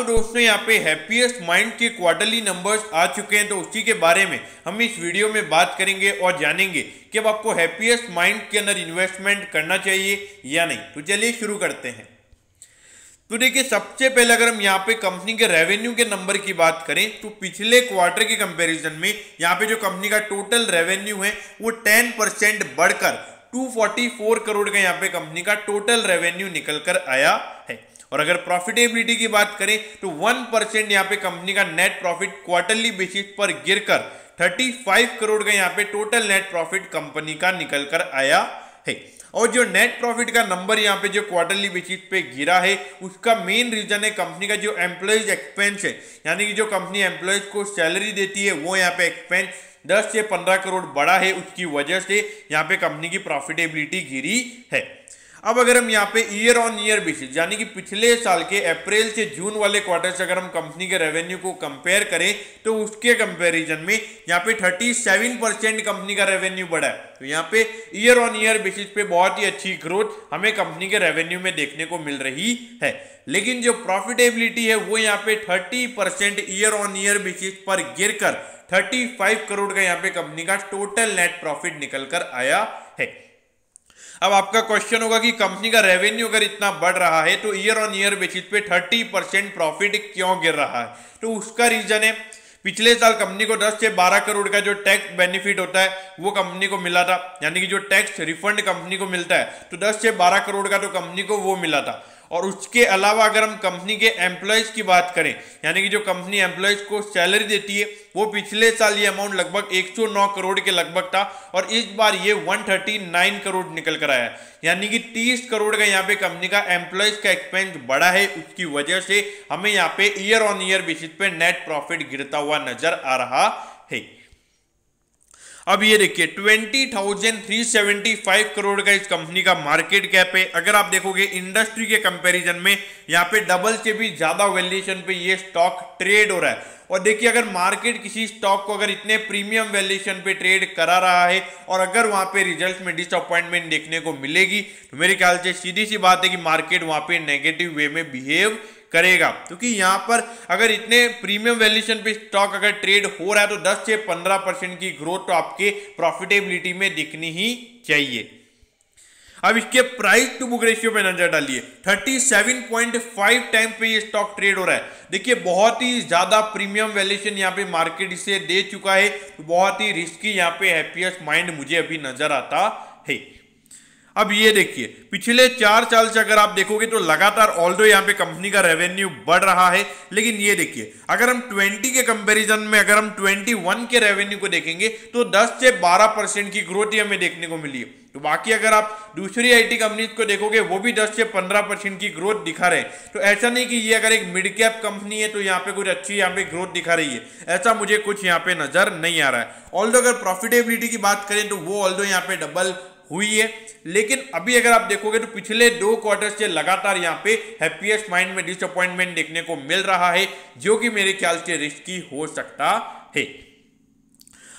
तो दोस्तों यहाँ पे हैप्पीएस्ट माइंड के क्वार्टरली नंबर्स आ चुके हैं, तो उसी के बारे में हम इस वीडियो में बात करेंगे और जानेंगे कि अब आपको हैप्पीएस्ट माइंड के अंदर इन्वेस्टमेंट करना चाहिए या नहीं। तो चलिए शुरू करते हैं। तो देखिए, सबसे पहले अगर हम यहाँ पे कंपनी के रेवेन्यू के नंबर की बात करें तो पिछले क्वार्टर के कंपैरिजन में यहाँ पे जो कंपनी का टोटल रेवेन्यू है वो 10% बढ़कर 244 करोड़ का यहाँ पे कंपनी का टोटल रेवेन्यू निकल कर आया है। और अगर प्रॉफिटेबिलिटी की बात करें तो 1% यहाँ पे कंपनी का नेट प्रॉफिट क्वार्टरली बेसिस पर गिरकर 35 करोड़ का यहाँ पे टोटल नेट प्रॉफिट कंपनी का निकल कर आया है। और जो नेट प्रॉफिट का नंबर यहाँ पे जो क्वार्टरली बेसिस पे गिरा है उसका मेन रीजन है कंपनी का जो एम्प्लॉयज एक्सपेंस है, यानी कि जो कंपनी एम्प्लॉयज को सैलरी देती है वो यहाँ पे एक्सपेंस 10 से 15 करोड़ बढ़ा है, उसकी वजह से यहाँ पे कंपनी की प्रॉफिटेबिलिटी गिरी है। अब अगर हम यहाँ पे ईयर ऑन ईयर बेसिस यानी कि पिछले साल के अप्रैल से जून वाले क्वार्टर से अगर हम कंपनी के रेवेन्यू को कंपेयर करें तो उसके कंपैरिजन में यहाँ पे 37% कंपनी का रेवेन्यू बढ़ा है। तो यहाँ पे ईयर ऑन ईयर बेसिस पे बहुत ही अच्छी ग्रोथ हमें कंपनी के रेवेन्यू में देखने को मिल रही है। लेकिन जो प्रॉफिटेबिलिटी है वो यहाँ पे 30% ईयर ऑन ईयर बेसिस पर गिरकर 35 करोड़ का यहाँ पे कंपनी का टोटल नेट प्रॉफिट निकल कर आया है। अब आपका क्वेश्चन होगा कि कंपनी का रेवेन्यू अगर इतना बढ़ रहा है तो ईयर ऑन ईयर बेसिस पे 30% प्रॉफिट क्यों गिर रहा है। तो उसका रीजन है पिछले साल कंपनी को 10 से 12 करोड़ का जो टैक्स बेनिफिट होता है वो कंपनी को मिला था, यानी कि जो टैक्स रिफंड कंपनी को मिलता है तो 10 से 12 करोड़ का तो कंपनी को वो मिला था। और उसके अलावा अगर हम कंपनी के एम्प्लॉयज की बात करें, यानी कि जो कंपनी एम्प्लॉयज को सैलरी देती है वो पिछले साल ये अमाउंट लगभग 109 करोड़ के लगभग था और इस बार ये 139 करोड़ निकल कर आया है, यानी कि 30 करोड़ का यहाँ पे कंपनी का एम्प्लॉयज का एक्सपेंस बढ़ा है। उसकी वजह से हमें यहाँ पे ईयर ऑन ईयर बेसिस पे नेट प्रॉफिट गिरता हुआ नजर आ रहा है। अब ये देखिए 20,375 करोड़ का इस कंपनी का मार्केट कैप है। अगर आप देखोगे इंडस्ट्री के कंपैरिजन में यहाँ पे डबल से भी ज्यादा वैल्यूएशन पे ये स्टॉक ट्रेड हो रहा है। और देखिए, अगर मार्केट किसी स्टॉक को अगर इतने प्रीमियम वैल्यूएशन पे ट्रेड करा रहा है और अगर वहां पे रिजल्ट्स में डिसअपॉइंटमेंट देखने को मिलेगी तो मेरे ख्याल से सीधी सी बात है कि मार्केट वहां पे नेगेटिव वे में बिहेव करेगा। क्योंकि यहाँ पर अगर इतने प्रीमियम वैल्यूएशन पे स्टॉक अगर ट्रेड हो रहा है तो 10 से 15% की ग्रोथ तो आपके प्रॉफिटेबिलिटी में दिखनी ही चाहिए। अब इसके प्राइस टू बुक रेशियो पे नजर डालिए, 37.5 टाइम पे ये स्टॉक ट्रेड हो रहा है। देखिए, बहुत ही ज्यादा प्रीमियम वैल्यूएशन यहाँ पे मार्केट इसे दे चुका है, तो बहुत ही रिस्की यहाँ पे हैप्पीएस्ट माइंड मुझे अभी नजर आता है। अब ये देखिए, पिछले 4 साल से अगर आप देखोगे तो लगातार ऑल्दो यहाँ पे कंपनी का रेवेन्यू बढ़ रहा है, लेकिन ये देखिए अगर हम 20 के कंपैरिजन में अगर हम 21 के रेवेन्यू को देखेंगे तो 10 से 12% की ग्रोथ ही हमें देखने को मिली है। तो बाकी अगर आप दूसरी आईटी कंपनीज को देखोगे वो भी 10 से 15% की ग्रोथ दिखा रहे हैं। तो ऐसा नहीं कि ये अगर एक मिड कैप कंपनी है तो यहाँ पे कुछ अच्छी यहाँ पे ग्रोथ दिखा रही है, ऐसा मुझे कुछ यहाँ पे नजर नहीं आ रहा है। ऑल्दो अगर प्रॉफिटेबिलिटी की बात करें तो वो ऑल्दो यहाँ पे डबल हुई है, लेकिन अभी अगर आप देखोगे तो पिछले 2 क्वार्टर से लगातार यहाँ पे हैप्पीएस्ट माइंड में डिसअपॉइंटमेंट देखने को मिल रहा है, जो कि मेरे ख्याल से रिस्की हो सकता है।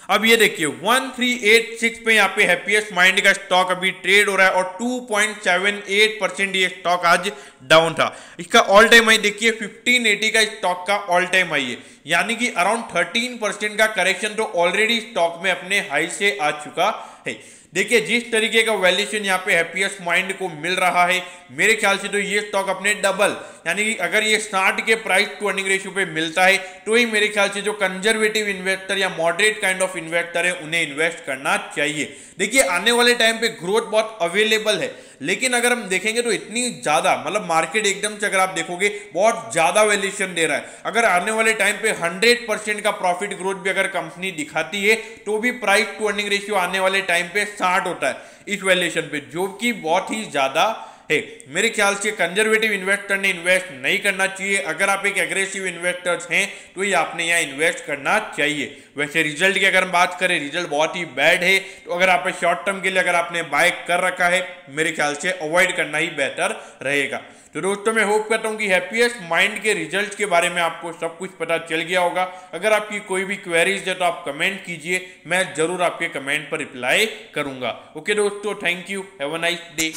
अब ये देखिए 1386 पे यहाँ पे हैप्पीएस्ट माइंड का स्टॉक अभी ट्रेड हो रहा है और 2.78% ये स्टॉक आज डाउन था। इसका ऑल टाइम हाई देखिए 1580 का स्टॉक का ऑल टाइम हाई है, यानी कि अराउंड 13% का करेक्शन तो ऑलरेडी स्टॉक में अपने हाई से आ चुका है। देखिए, जिस तरीके का वैल्यूएशन यहाँ पे हैप्पीएस्ट माइंड को मिल रहा है मेरे ख्याल से तो ये स्टॉक अपने डबल, यानी कि अगर ये 60 के प्राइस टू अर्निंग रेशियो पे मिलता है तो ही मेरे ख्याल से जो कंजर्वेटिव इन्वेस्टर या मॉडरेट काइंड ऑफ इन्वेस्टर है उन्हें इन्वेस्ट करना चाहिए। देखिए, आने वाले टाइम पे ग्रोथ बहुत अवेलेबल है, लेकिन अगर हम देखेंगे तो इतनी ज्यादा मतलब मार्केट एकदम से अगर आप देखोगे बहुत ज्यादा वैल्यूएशन दे रहा है। अगर आने वाले टाइम पे 100% का प्रॉफिट ग्रोथ भी अगर कंपनी दिखाती है तो भी प्राइस टू अर्निंग रेशियो आने वाले टाइम पे 60 होता है इस वैल्यूएशन पे, जो कि बहुत ही ज्यादा है। मेरे ख्याल से कंजर्वेटिव इन्वेस्टर ने इन्वेस्ट नहीं करना चाहिए। अगर आप एक एग्रेसिव इन्वेस्टर्स हैं तो ही आपने यहाँ इन्वेस्ट करना चाहिए। वैसे रिजल्ट की अगर हम बात करें, रिजल्ट बहुत ही बैड है, तो अगर आप शॉर्ट टर्म के लिए अगर आपने बाय कर रखा है मेरे ख्याल से अवॉइड करना ही बेहतर रहेगा। तो दोस्तों, मैं होप करता हूँ कि हैप्पीएस्ट माइंड के रिजल्ट्स के बारे में आपको सब कुछ पता चल गया होगा। अगर आपकी कोई भी क्वेरीज है तो आप कमेंट कीजिए, मैं जरूर आपके कमेंट पर रिप्लाई करूंगा। ओके दोस्तों, thank you, have a nice day.